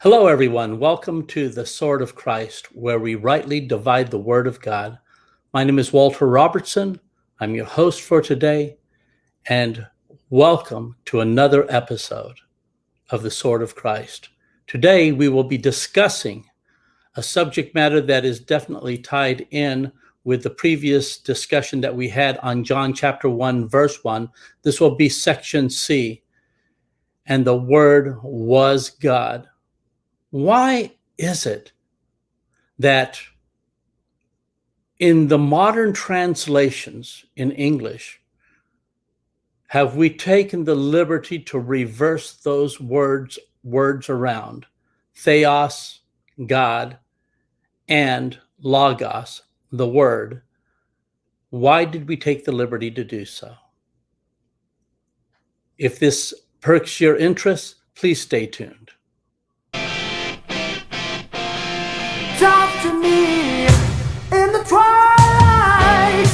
Hello, everyone. Welcome to the Sword of Christ, where we rightly divide the Word of God. My name is Walter Robertson. I'm your host for today, and welcome to another episode of the Sword of Christ. Today, we will be discussing a subject matter that is definitely tied in with the previous discussion that we had on John chapter 1, verse 1. This will be section C, and the Word was God. Why is it that in the modern translations in English, have we taken the liberty to reverse those words around? Theos, God, and Logos, the Word. Why did we take the liberty to do so? If this perks your interest, please stay tuned. Talk to me in the twilight.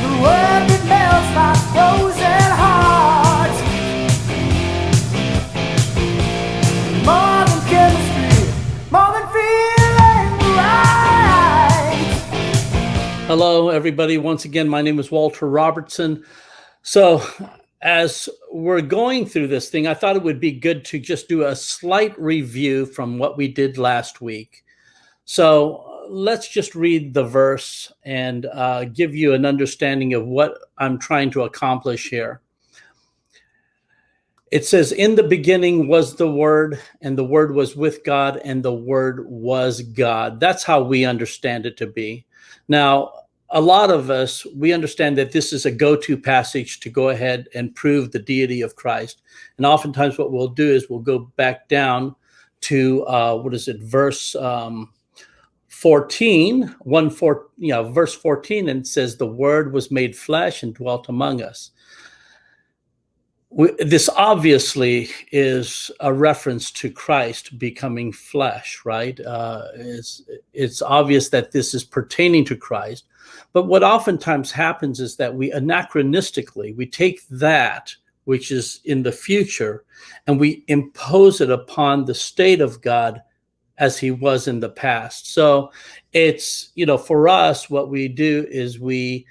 The word that melts my frozen heart. More than chemistry, more than feeling right. Hello, everybody. Once again, my name is Walter Robertson. So, as we're going through this thing, I thought it would be good to just do a slight review from what we did last week. So let's just read the verse and give you an understanding of what I'm trying to accomplish here. It says, "In the beginning was the Word, and the Word was with God, and the Word was God." That's how we understand it to be. Now, a lot of us, we understand that this is a go-to passage to go ahead and prove the deity of Christ. And oftentimes what we'll do is we'll go back down to, verse 14, verse 14, and it says, "The Word was made flesh and dwelt among us." This obviously is a reference to Christ becoming flesh, right? It's obvious that this is pertaining to Christ. But what oftentimes happens is that we anachronistically, we take that which is in the future and we impose it upon the state of God as he was in the past. So it's, for us, what we do is we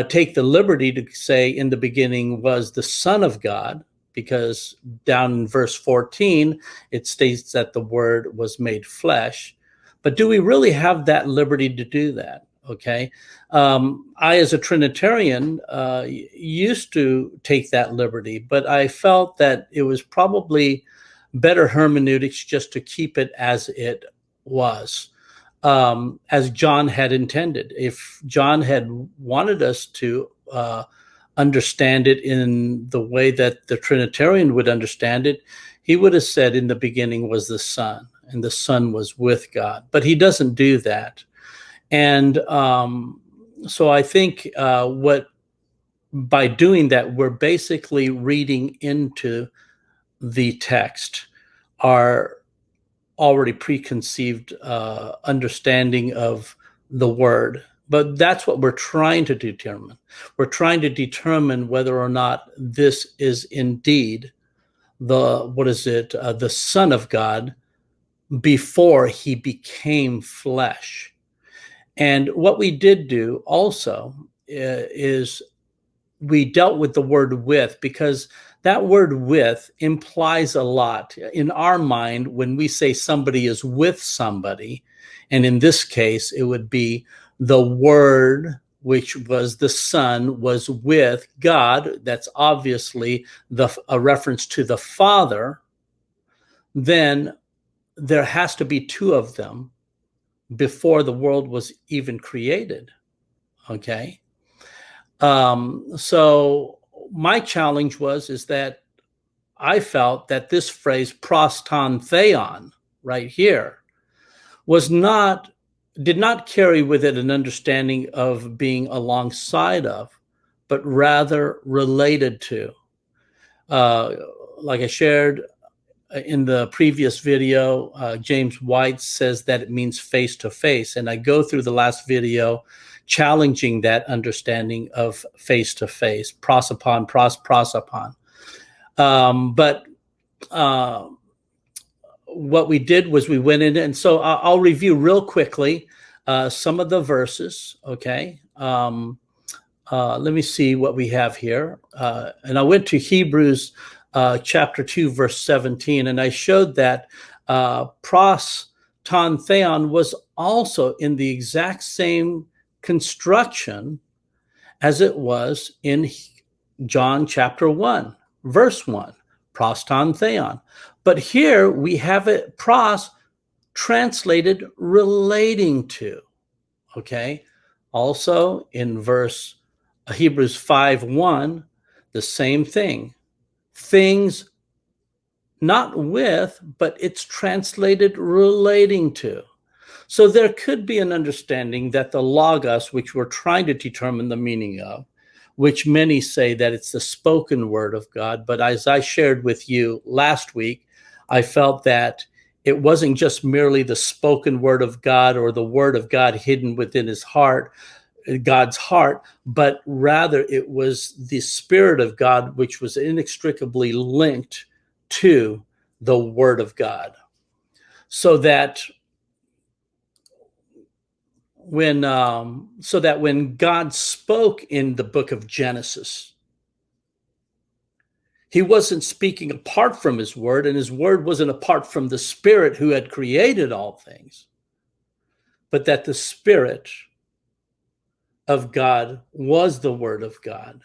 take the liberty to say in the beginning was the Son of God, because down in verse 14, it states that the Word was made flesh. But do we really have that liberty to do that? Okay. I, as a Trinitarian, used to take that liberty, but I felt that it was probably better hermeneutics just to keep it as it was, as John had intended. If John had wanted us to understand it in the way that the Trinitarian would understand it, he would have said in the beginning was the Son, and the Son was with God. But he doesn't do that. And so I think by doing that, we're basically reading into the text our already preconceived understanding of the Word. But that's what we're trying to determine. We're trying to determine whether or not this is indeed the Son of God before he became flesh. And what we did do also is we dealt with the word with, because that word with implies a lot. In our mind, when we say somebody is with somebody, and in this case, it would be the Word, which was the Son, was with God. That's obviously a reference to the Father. Then there has to be two of them before the world was even created. Okay. So my challenge is that I felt that this phrase proston theon right here did not carry with it an understanding of being alongside of, but rather related to. Like I shared in the previous video, James White says that it means face to face. And I go through the last video challenging that understanding of face to face, prosopon, prosopon. But what we did was we went in, and so I'll review real quickly some of the verses, okay? Let me see what we have here. And I went to Hebrews chapter 2, verse 17, and I showed that pros ton theon was also in the exact same construction as it was in John chapter 1, verse 1, pros ton theon. But here we have it pros translated relating to, okay? Also in verse Hebrews 5:1, the same thing. Things not with, but it's translated relating to. So there could be an understanding that the Logos, which we're trying to determine the meaning of, which many say that it's the spoken word of God, but as I shared with you last week, I felt that it wasn't just merely the spoken word of God or the word of God hidden within his heart, God's heart, but rather it was the Spirit of God, which was inextricably linked to the Word of God. So that when God spoke in the book of Genesis, he wasn't speaking apart from his word, and his word wasn't apart from the Spirit who had created all things, but that the Spirit of God was the word of God.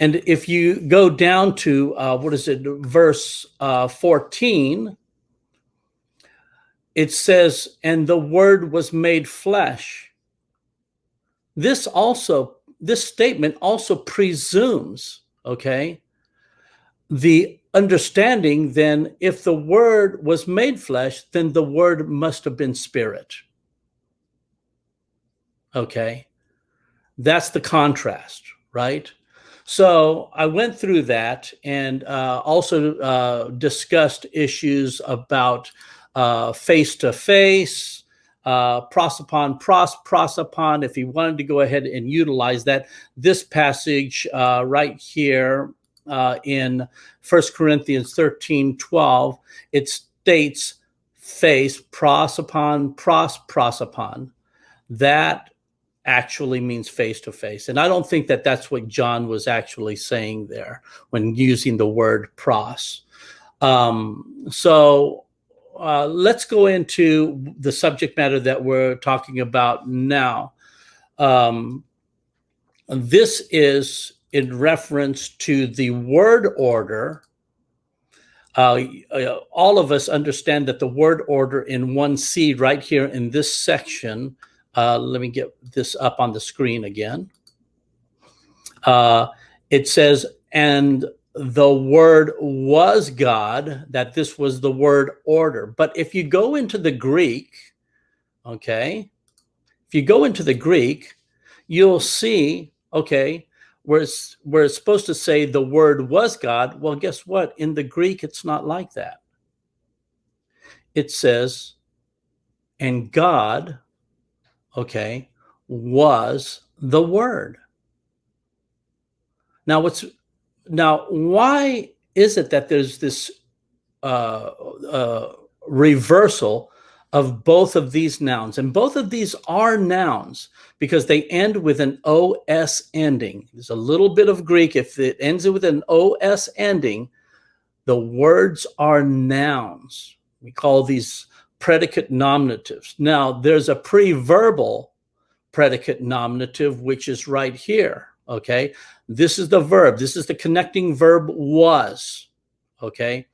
And if you go down to verse 14, it says, and the word was made flesh. This statement also presumes, okay, the understanding then, if the word was made flesh, then the word must have been spirit. Okay. That's the contrast, right? So I went through that and also discussed issues about face-to-face, prosopon, prosopon, if you wanted to go ahead and utilize that. This passage right here in 1 Corinthians 13:12, it states face, prosopon, prosopon. That actually means face to face. And I don't think that that's what John was actually saying there when using the word pros. So let's go into the subject matter that we're talking about now. This is in reference to the word order. All of us understand that the word order in 1C right here in this section, let me get this up on the screen again. It says, and the word was God, that this was the word order. But if you go into the Greek, okay, if you go into the Greek, you'll see, okay, where it's supposed to say the word was God. Well, guess what? In the Greek, it's not like that. It says, and God, okay, was the word. Now, why is it that there's this reversal of both of these nouns? And both of these are nouns because they end with an OS ending. There's a little bit of Greek. If it ends with an OS ending, the words are nouns. We call these predicate nominatives. Now, there's a preverbal predicate nominative, which is right here, okay? This is the verb. This is the connecting verb was, okay?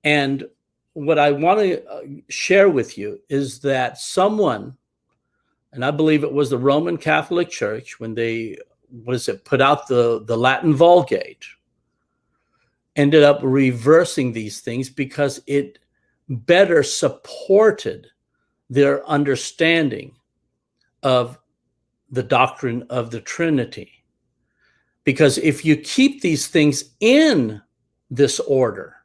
And what I want to share with you is that someone, and I believe it was the Roman Catholic Church, when they, put out the Latin Vulgate, ended up reversing these things because it better supported their understanding of the doctrine of the Trinity. Because if you keep these things in this order,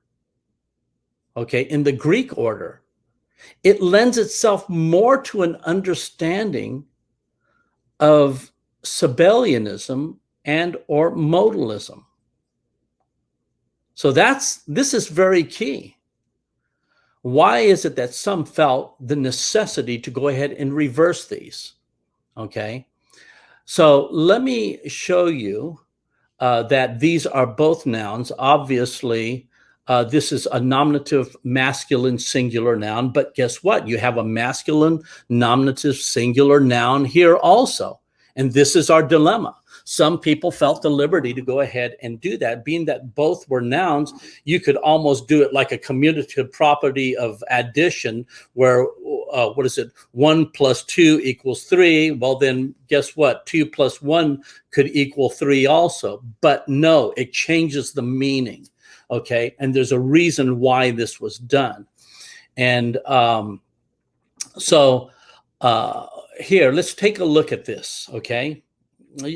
okay, in the Greek order, it lends itself more to an understanding of Sabellianism and or modalism. So this is very key. Why is it that some felt the necessity to go ahead and reverse these? Okay, so let me show you that these are both nouns. Obviously, this is a nominative masculine singular noun, but guess what? You have a masculine nominative singular noun here also. And this is our dilemma. Some people felt the liberty to go ahead and do that. Being that both were nouns, you could almost do it like a commutative property of addition, where, 1 plus 2 equals 3. Well, then guess what? 2 plus 1 could equal 3 also. But no, it changes the meaning, okay? And there's a reason why this was done. And here, let's take a look at this, okay?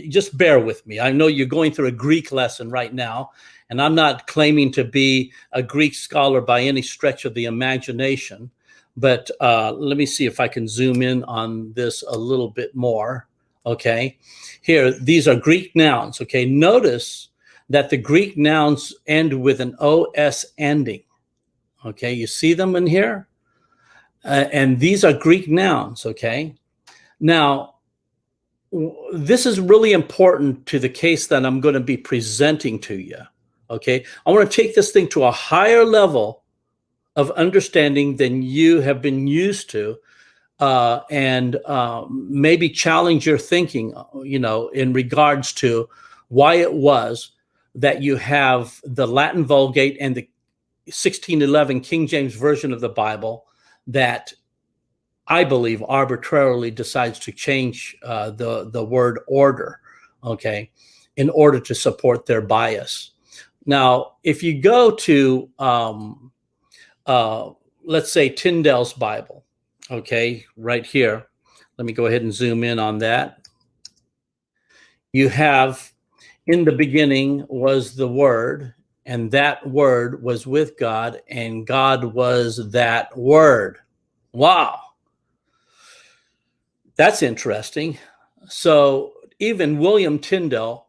Just bear with me. I know you're going through a Greek lesson right now, and I'm not claiming to be a Greek scholar by any stretch of the imagination, but let me see if I can zoom in on this a little bit more, okay? Here, these are Greek nouns, okay? Notice that the Greek nouns end with an OS ending, okay? You see them in here? And these are Greek nouns, okay? Now, this is really important to the case that I'm going to be presenting to you, okay? I want to take this thing to a higher level of understanding than you have been used to, and maybe challenge your thinking, in regards to why it was that you have the Latin Vulgate and the 1611 King James Version of the Bible that I believe arbitrarily decides to change the word order, okay, in order to support their bias. Now, if you go to, let's say, Tyndale's Bible, okay, right here, let me go ahead and zoom in on that. You have, in the beginning was the Word, and that Word was with God, and God was that Word. Wow. That's interesting. So even William Tyndale,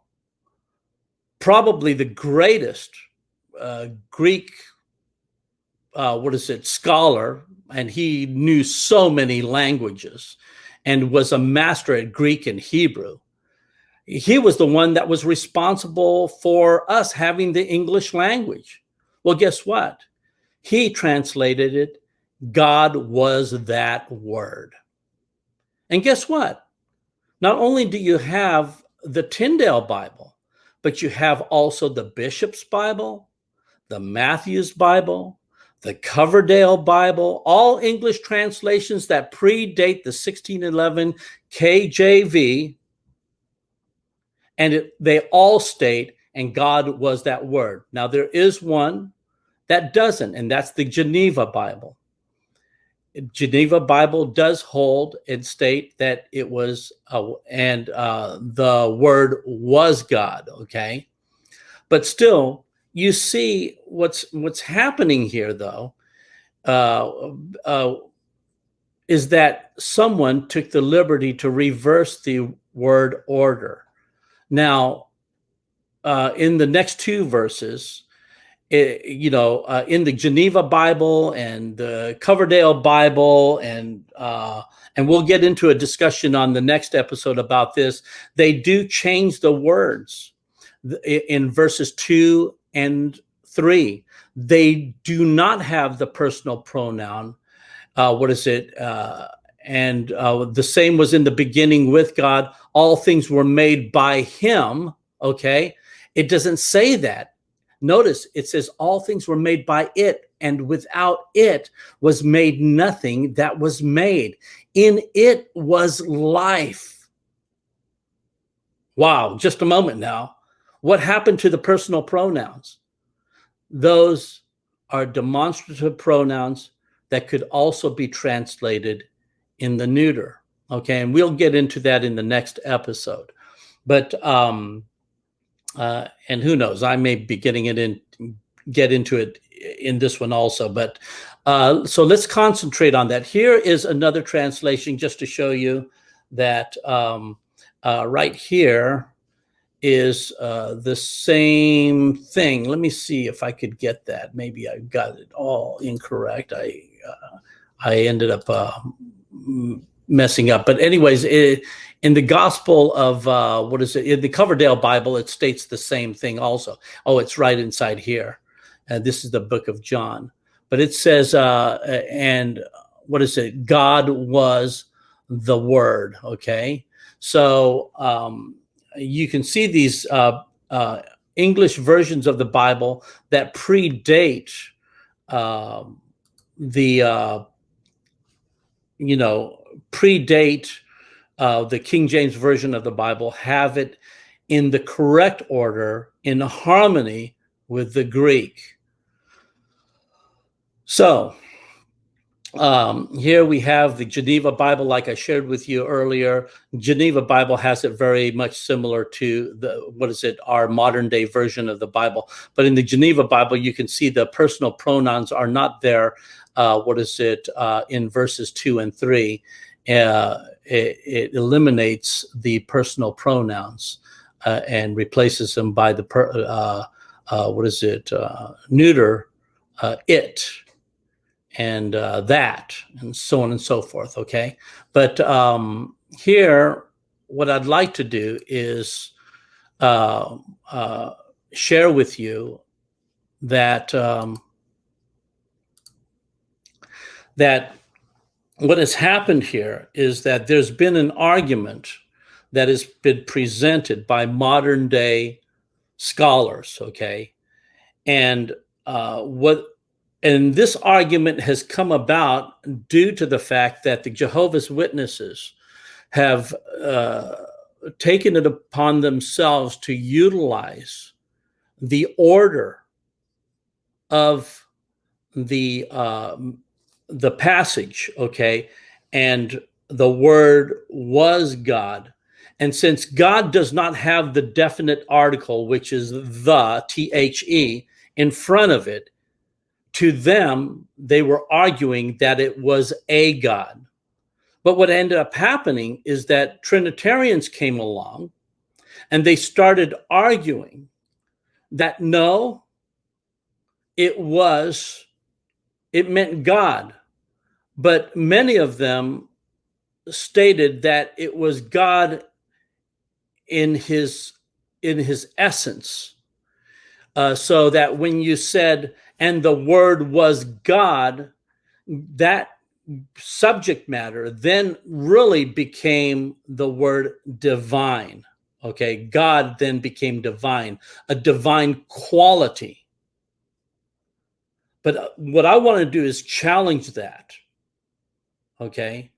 probably the greatest Greek, scholar, and he knew so many languages and was a master at Greek and Hebrew. He was the one that was responsible for us having the English language. Well, guess what? He translated it, God was that Word. And guess what? Not only do you have the Tyndale Bible, but you have also the Bishop's Bible, the Matthew's Bible, the Coverdale Bible, all English translations that predate the 1611 KJV, and they all state, and God was that Word. Now, there is one that doesn't, and that's the Geneva Bible. Geneva Bible does hold and state that it was, the Word was God, okay? But still, you see what's happening here, though, is that someone took the liberty to reverse the word order. Now, in the next two verses, in the Geneva Bible and the Coverdale Bible, and we'll get into a discussion on the next episode about this, they do change the words in verses 2 and 3. They do not have the personal pronoun. The same was in the beginning with God. All things were made by him, okay? It doesn't say that. Notice it says all things were made by it, and without it was made nothing that was made. In it was life. Wow, just a moment now. What happened to the personal pronouns? Those are demonstrative pronouns that could also be translated in the neuter. Okay, and we'll get into that in the next episode. But and who knows, I may be get into it in this one also. But so let's concentrate on that. Here is another translation just to show you that right here is the same thing. Let me see if I could get that. Maybe I got it all incorrect. I ended up messing up. But anyways, in the Gospel of what is it? In the Coverdale Bible, it states the same thing also. Oh, it's right inside here. This is the book of John. But it says, and what is it? God was the Word. Okay, so you can see these English versions of the Bible that predate predate the King James version of the Bible, have it in the correct order, in harmony with the Greek. So here we have the Geneva Bible, like I shared with you earlier. Geneva Bible has it very much similar to our modern day version of the Bible. But in the Geneva Bible, you can see the personal pronouns are not there. In verses 2 and 3. It eliminates the personal pronouns and replaces them by the neuter, it, and that, and so on and so forth. Okay, but here, what I'd like to do is share with you that that what has happened here is that there's been an argument that has been presented by modern day scholars, okay? And this argument has come about due to the fact that the Jehovah's Witnesses have taken it upon themselves to utilize the order of the passage, okay, and the Word was God. And since God does not have the definite article, which is the, T-H-E, in front of it, to them, they were arguing that it was a God. But what ended up happening is that Trinitarians came along and they started arguing that no, it meant God. But many of them stated that it was God in his essence. So that when you said, and the Word was God, that subject matter then really became the word divine. Okay, God then became divine, a divine quality. But what I want to do is challenge that, okay?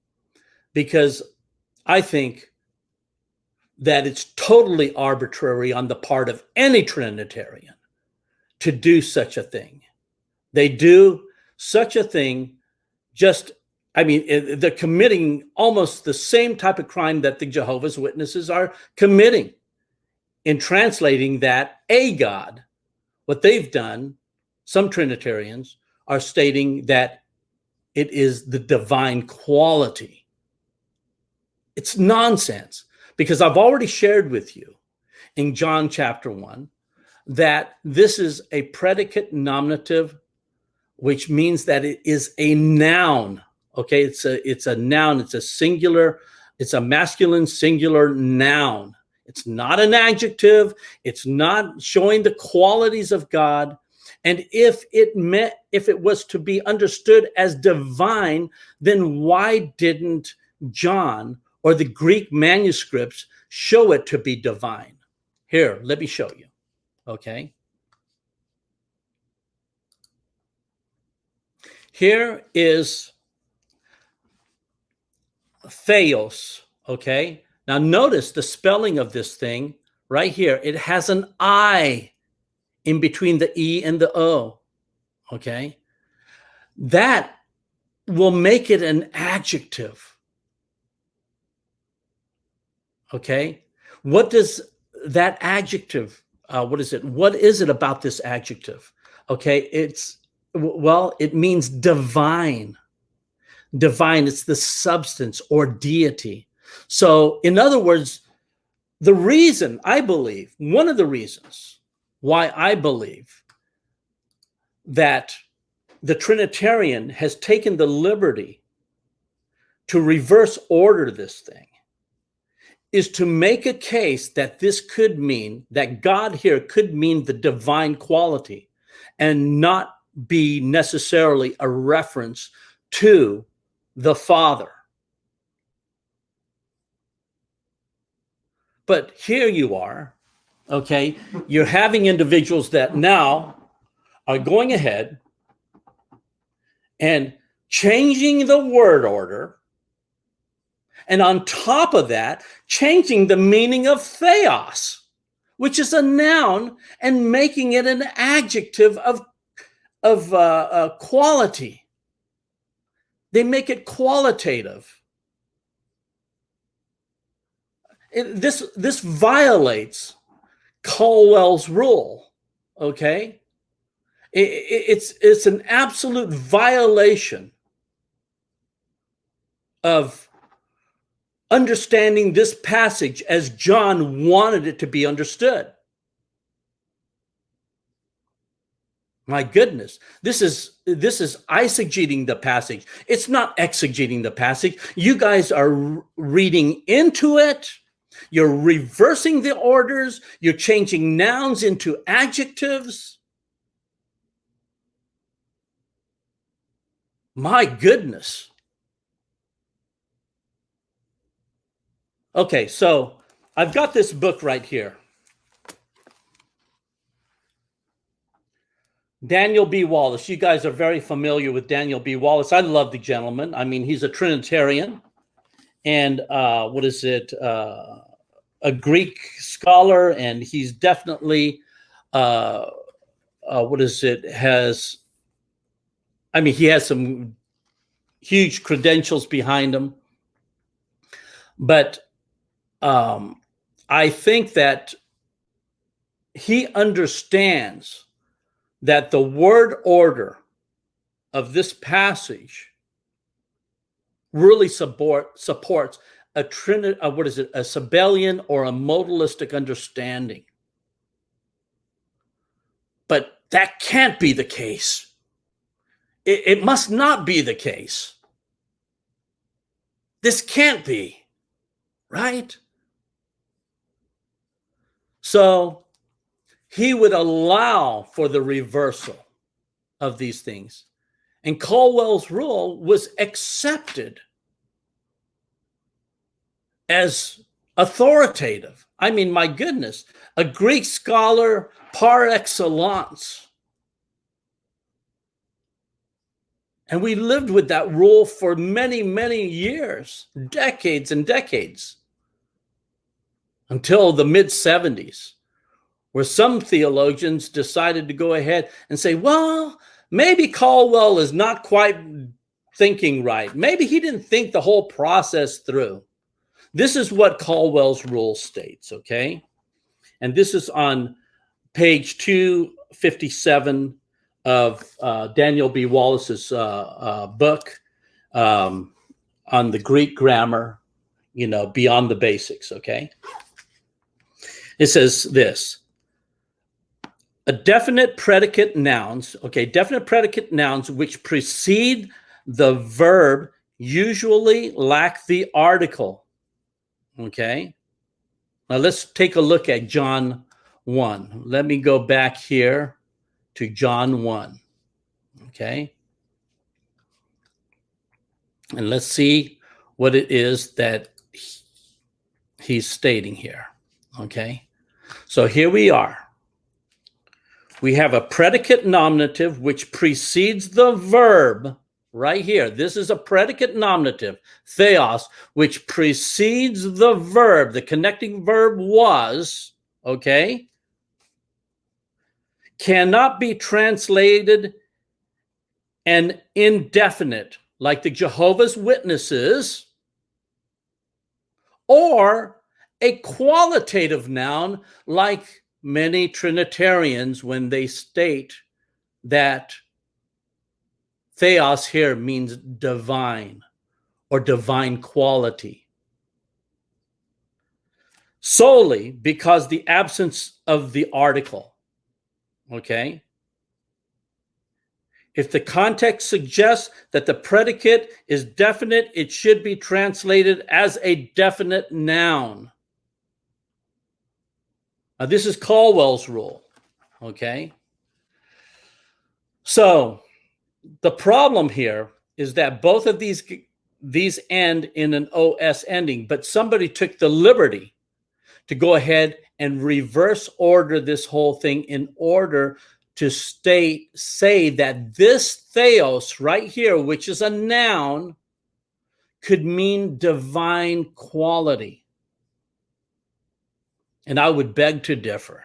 Because I think that it's totally arbitrary on the part of any Trinitarian to do such a thing. They do such a thing they're committing almost the same type of crime that the Jehovah's Witnesses are committing in translating that a God. What they've done, some Trinitarians are stating that it is the divine quality. It's nonsense, because I've already shared with you in John chapter 1 that this is a predicate nominative, which means that it is a noun. Okay, it's a noun, it's a singular, it's a masculine singular noun. It's not an adjective, it's not showing the qualities of God. And if it was to be understood as divine, then why didn't John or the Greek manuscripts show it to be divine? Here, let me show you. Okay. Here is Theos, okay? Now notice the spelling of this thing right here. It has an I in between the E and the O, okay? That will make it an adjective, okay? What does that adjective, what is it? What is it about this adjective? Okay, it means divine. Divine, it's the substance or deity. So in other words, The reason I believe, one of the reasons why I believe that the Trinitarian has taken the liberty to reverse order this thing is to make a case that this could mean that God here could mean the divine quality and not be necessarily a reference to the Father. But here you are, okay? You're having individuals that now are going ahead and changing the word order, and on top of that, changing the meaning of theos, which is a noun, and making it an adjective of quality. They make it qualitative. This violates Caldwell's rule, okay? It's an absolute violation of understanding this passage as John wanted it to be understood. My goodness, this is eisegeting the passage. It's not exegeting the passage. You guys are reading into it. You're reversing the orders. You're changing nouns into adjectives. My goodness. Okay, so I've got this book right here. Daniel B. Wallace. You guys are very familiar with Daniel B. Wallace. I love the gentleman. I mean, he's a Trinitarian and a Greek scholar, and he's definitely he has some huge credentials behind him. But I think that he understands that the word order of this passage really supports a Sabellian or a modalistic understanding. But that can't be the case. It must not be the case. This can't be, right? So he would allow for the reversal of these things. And Caldwell's rule was accepted as authoritative. I mean, my goodness, a Greek scholar par excellence. And we lived with that rule for many, many years, decades and decades, until the mid-70s, where some theologians decided to go ahead and say, well, maybe Caldwell is not quite thinking right. Maybe he didn't think the whole process through. This is what Caldwell's rule states, okay? And this is on page 257 of Daniel B. Wallace's book on the Greek grammar, beyond the basics, okay? It says this: a definite predicate nouns, definite predicate nouns which precede the verb usually lack the article, okay? Now let's take a look at John 1. Let me go back here to John 1, okay? And let's see what it is that he's stating here, okay? So here we are. We have a predicate nominative which precedes the verb right here. This is a predicate nominative, theos, which precedes the verb. The connecting verb was, okay? Cannot be translated an indefinite, like the Jehovah's Witnesses, or a qualitative noun, like many Trinitarians when they state that theos here means divine or divine quality. solely because the absence of the article. Okay? If the context suggests that the predicate is definite, it should be translated as a definite noun. Now, this is Caldwell's rule. Okay? So, the problem here is that both of these end in an OS ending, but somebody took the liberty to go ahead and reverse order this whole thing in order to say that this theos right here, which is a noun, could mean divine quality. And I would beg to differ.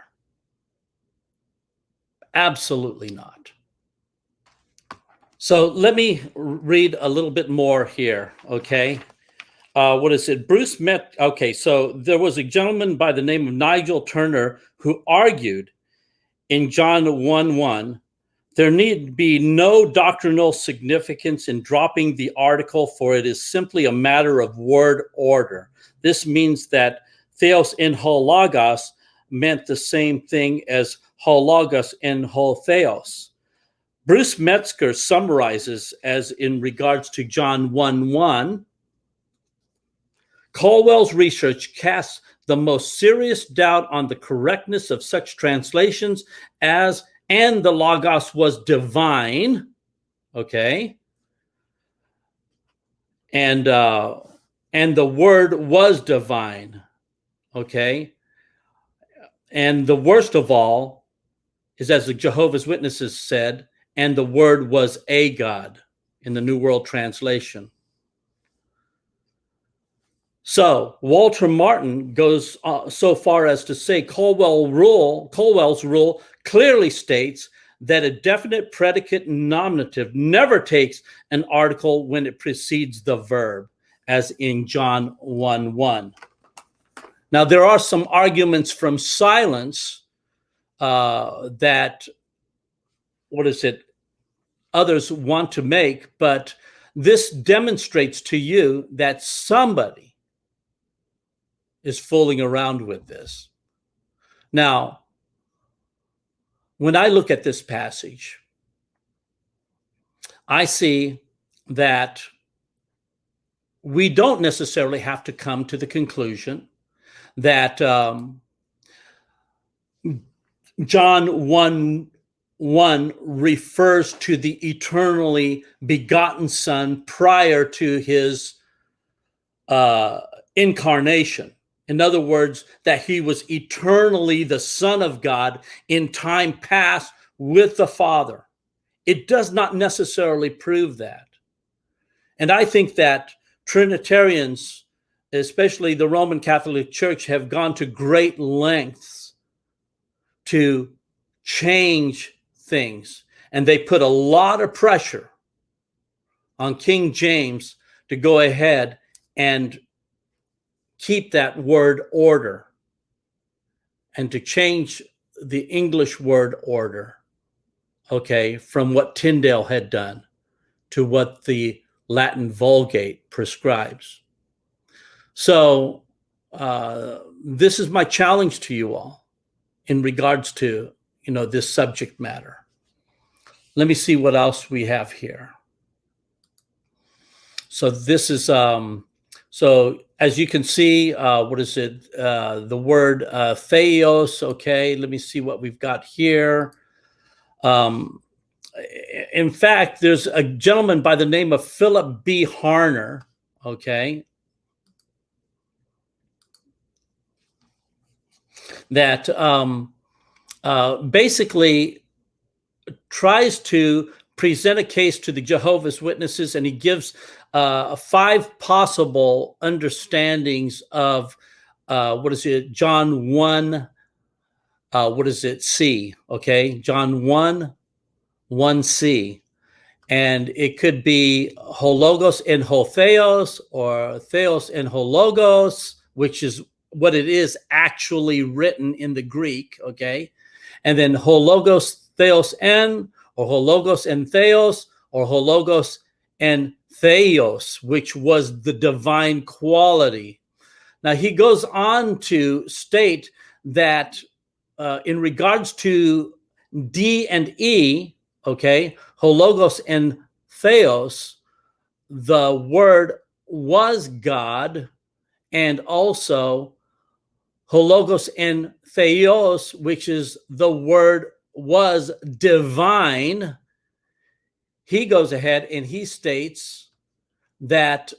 Absolutely not. So let me read a little bit more here, okay? What is it? Bruce met, okay, so there was a gentleman by the name of Nigel Turner who argued in John 1:1, there need be no doctrinal significance in dropping the article, for it is simply a matter of word order. This means that Theos and Logos meant the same thing as Logos and Theos. Bruce Metzger summarizes as in regards to John 1:1, Caldwell's research casts the most serious doubt on the correctness of such translations as, and the Logos was divine, okay? And the word was divine, okay? And the worst of all is, as the Jehovah's Witnesses said, and the word was a God in the New World Translation. So Walter Martin goes so far as to say Caldwell's rule clearly states that a definite predicate nominative never takes an article when it precedes the verb, as in John 1:1. Now, there are some arguments from silence that, others want to make, but this demonstrates to you that somebody is fooling around with this. Now, when I look at this passage, I see that we don't necessarily have to come to the conclusion that John 1:1 refers to the eternally begotten Son prior to his incarnation. In other words, that he was eternally the Son of God in time past with the Father. It does not necessarily prove that. And I think that Trinitarians, especially the Roman Catholic Church, have gone to great lengths to change things. And they put a lot of pressure on King James to go ahead and keep that word order and to change the English word order, okay, from what Tyndale had done to what the Latin Vulgate prescribes. So this is my challenge to you all in regards to, this subject matter. Let me see what else we have here. So this is, so as you can see, the word theos, okay, let me see what we've got here. In fact, there's a gentleman by the name of Philip B. Harner, okay, that basically tries to present a case to the Jehovah's Witnesses, and he gives 5 possible understandings of John 1, C, okay? John 1:1c. And it could be hologos and theos, or theos and hologos, which is what it is actually written in the Greek, okay? And then hologos theos and, or hologos and theos, or hologos and theos, which was the divine quality. Now, he goes on to state that in regards to D and E, okay, hologos and theos, the word was God, and also hologos and theos, which is the word was divine. He goes ahead and he states that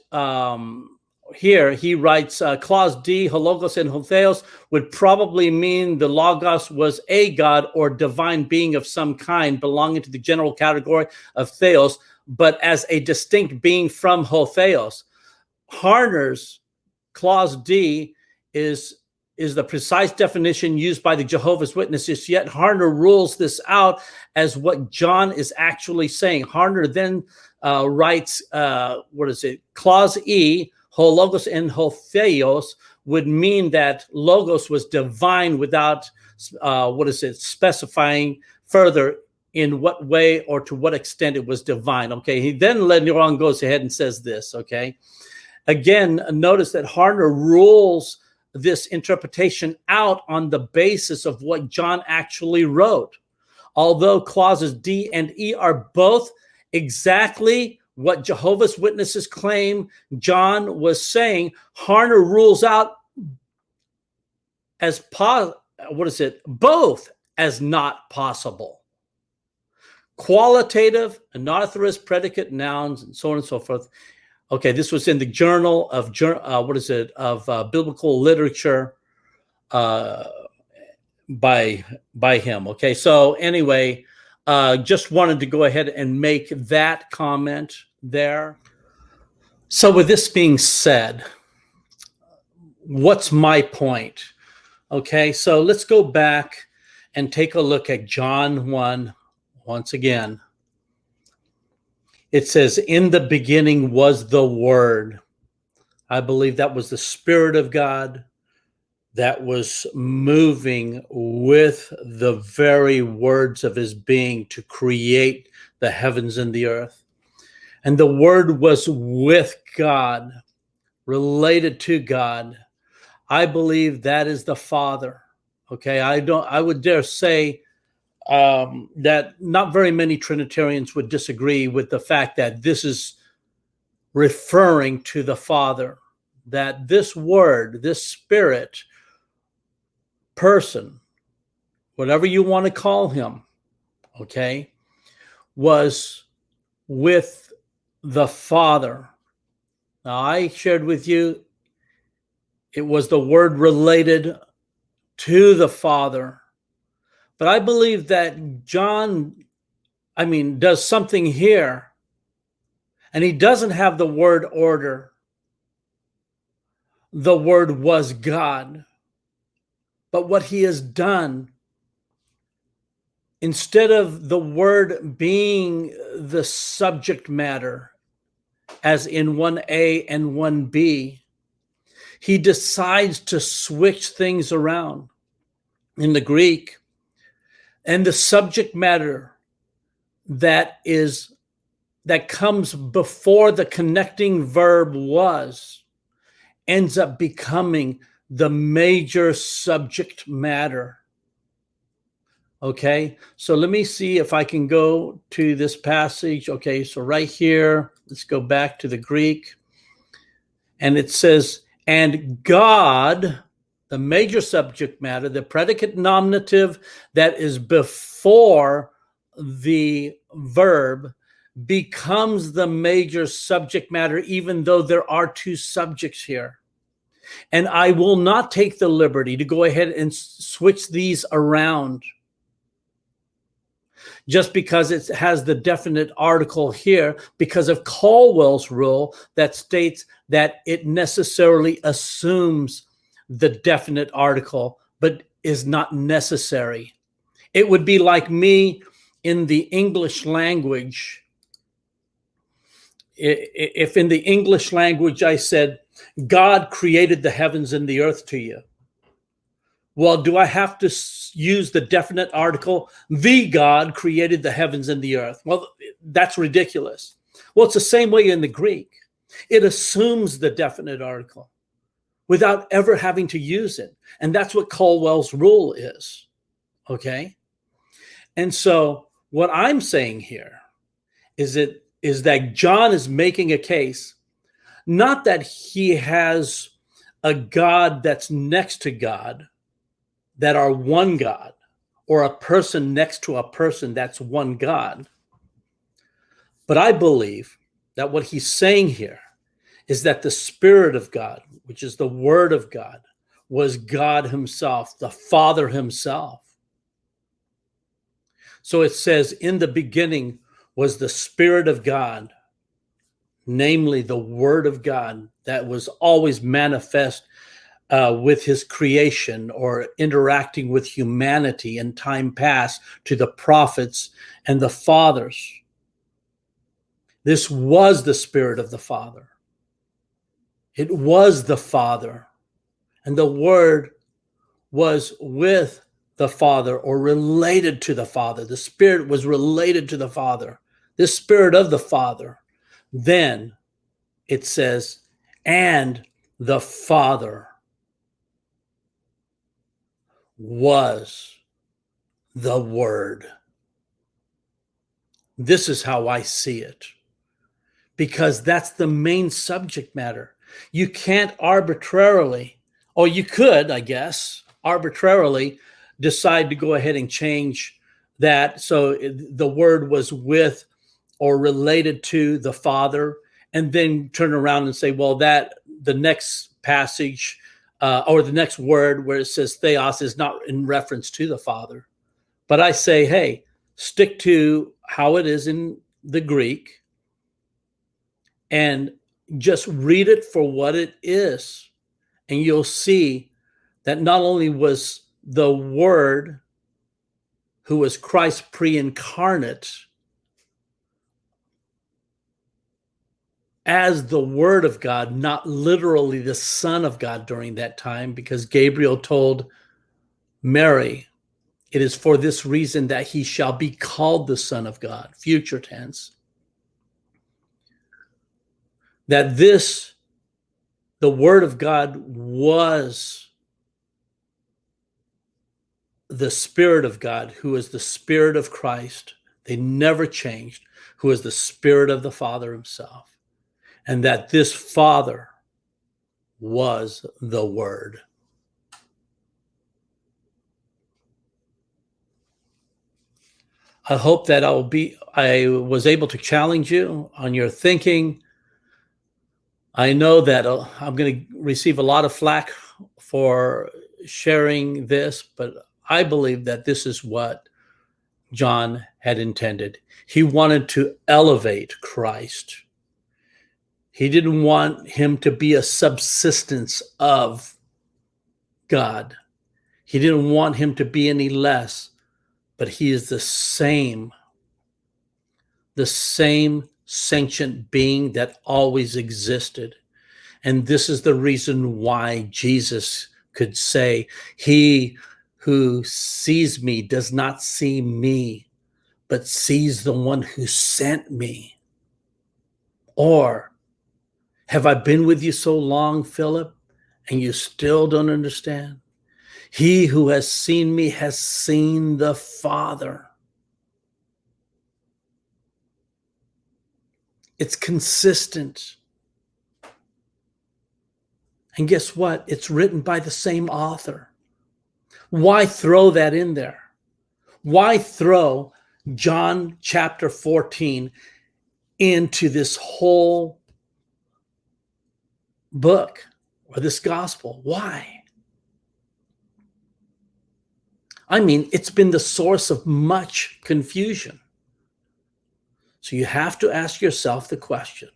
here he writes clause D, hologos and theos would probably mean the logos was a god or divine being of some kind belonging to the general category of theos, but as a distinct being from hotheos. Harner's clause D is the precise definition used by the Jehovah's Witnesses, yet Harner rules this out as what John is actually saying. Harner then writes, clause E, hologos and hotheos would mean that logos was divine without, specifying further in what way or to what extent it was divine. Okay, he then later on goes ahead and says this, okay. Again, notice that Harner rules this interpretation out on the basis of what John actually wrote. Although clauses D and E are both exactly what Jehovah's Witnesses claim John was saying, Harner rules out as both as not possible. Qualitative, anarthrous predicate nouns, and so on and so forth. Okay, this was in the Journal of Biblical Literature by him. Okay, so anyway, just wanted to go ahead and make that comment there. So with this being said, what's my point? Okay, so let's go back and take a look at John 1 once again. It says, in the beginning was the Word. I believe that was the Spirit of God that was moving with the very words of his being to create the heavens and the earth. And the Word was with God, related to God. I believe that is the Father. Okay, I would dare say that not very many Trinitarians would disagree with the fact that this is referring to the Father, that this Word, this Spirit, person, whatever you want to call him, okay, was with the Father. Now, I shared with you, it was the Word related to the Father. But I believe that John, does something here, and he doesn't have the word order. The Word was God. But what he has done, instead of the Word being the subject matter, as in 1a and 1b, he decides to switch things around in the Greek. And the subject matter that comes before the connecting verb was ends up becoming the major subject matter. Okay, so let me see if I can go to this passage. Okay, so right here, let's go back to the Greek. And it says, and God, the major subject matter, the predicate nominative that is before the verb, becomes the major subject matter, even though there are two subjects here. And I will not take the liberty to go ahead and switch these around just because it has the definite article here, because of Caldwell's rule that states that it necessarily assumes the definite article, but is not necessary. It would be like me in the English language. If in the English language I said, God created the heavens and the earth to you. Well, do I have to use the definite article, the God created the heavens and the earth? Well, that's ridiculous. Well, it's the same way in the Greek. It assumes the definite article. without ever having to use it. And that's what Caldwell's rule is. Okay? And so what I'm saying here is that John is making a case, not that he has a God that's next to God, that are one God, or a person next to a person that's one God. But I believe that what he's saying here is that the Spirit of God, which is the Word of God, was God himself, the Father himself. So it says, in the beginning was the Spirit of God, namely the Word of God that was always manifest with his creation or interacting with humanity in time past to the prophets and the fathers. This was the Spirit of the Father. It was the Father, and the Word was with the Father or related to the Father. The Spirit was related to the Father, the Spirit of the Father. Then it says, and the Father was the Word. This is how I see it, because that's the main subject matter. You can't arbitrarily, or you could, I guess, arbitrarily decide to go ahead and change that so the Word was with or related to the Father, and then turn around and say, well, that the next passage or the next word where it says Theos is not in reference to the Father. But I say, hey, stick to how it is in the Greek and just read it for what it is. And you'll see that not only was the Word, who was Christ pre-incarnate, as the Word of God, not literally the Son of God during that time, because Gabriel told Mary, it is for this reason that he shall be called the Son of God, future tense. That this, the Word of God, was the Spirit of God, who is the Spirit of Christ. They never changed, who is the Spirit of the Father himself. And that this Father was the Word. I hope that I was able to challenge you on your thinking. I know that I'm going to receive a lot of flack for sharing this, but I believe that this is what John had intended. He wanted to elevate Christ. He didn't want him to be a subsistence of God. He didn't want him to be any less, but he is the same sentient being that always existed. And this is the reason why Jesus could say, he who sees me does not see me, but sees the one who sent me. Or, have I been with you so long, Philip, and you still don't understand? He who has seen me has seen the Father. It's consistent. And guess what? It's written by the same author. Why throw that in there? Why throw John chapter 14 into this whole book or this gospel? Why? I mean, it's been the source of much confusion. So you have to ask yourself the question,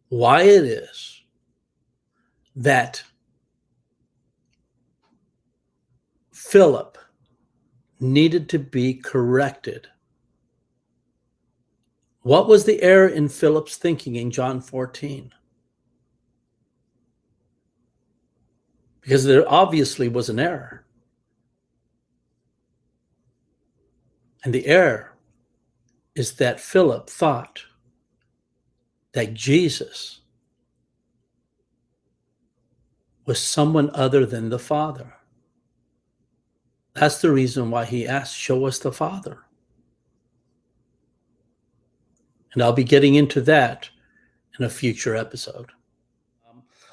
why it is that Philip needed to be corrected. What was the error in Philip's thinking in John 14? Because there obviously was an error. And the error is that Philip thought that Jesus was someone other than the Father. That's the reason why he asked, show us the Father. And I'll be getting into that in a future episode.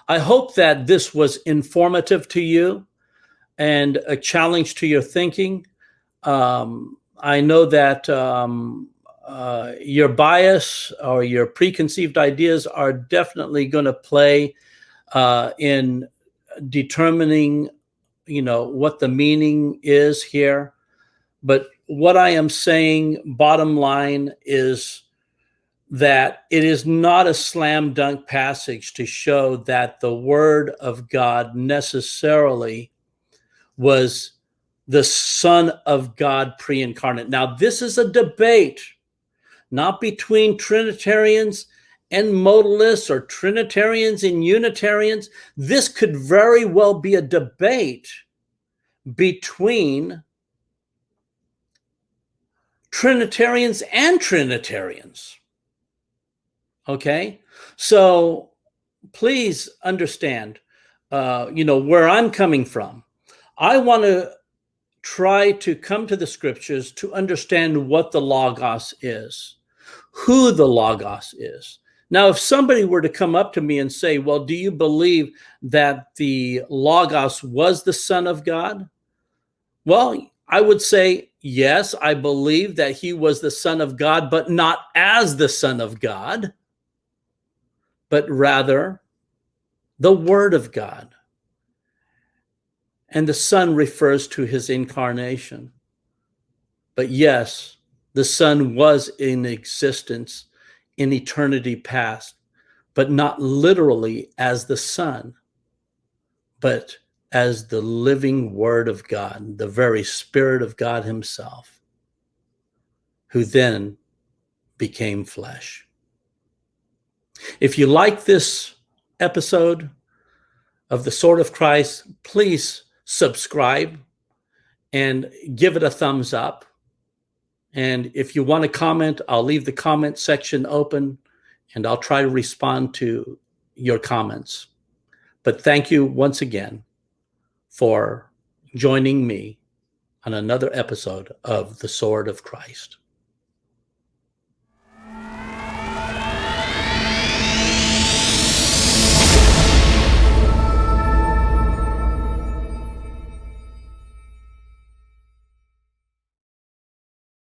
I hope that this was informative to you and a challenge to your thinking. I know that your bias or your preconceived ideas are definitely going to play in determining, what the meaning is here. But what I am saying, bottom line, is that it is not a slam dunk passage to show that the Word of God necessarily was the Son of God pre-incarnate. Now, this is a debate, not between Trinitarians and modalists or Trinitarians and Unitarians. This could very well be a debate between Trinitarians and Trinitarians. Okay? So please understand, where I'm coming from. I want to try to come to the scriptures to understand what the Logos is, who the Logos is. Now, if somebody were to come up to me and say, well, do you believe that the Logos was the Son of God? Well, I would say, yes, I believe that he was the Son of God, but not as the Son of God, but rather the Word of God. And the Son refers to his incarnation. But yes, the Son was in existence in eternity past, but not literally as the Son, but as the living Word of God, the very Spirit of God himself, who then became flesh. If you like this episode of The Sword of Christ, please subscribe and give it a thumbs up. And if you want to comment, I'll leave the comment section open and I'll try to respond to your comments. But thank you once again for joining me on another episode of The Sword of Christ.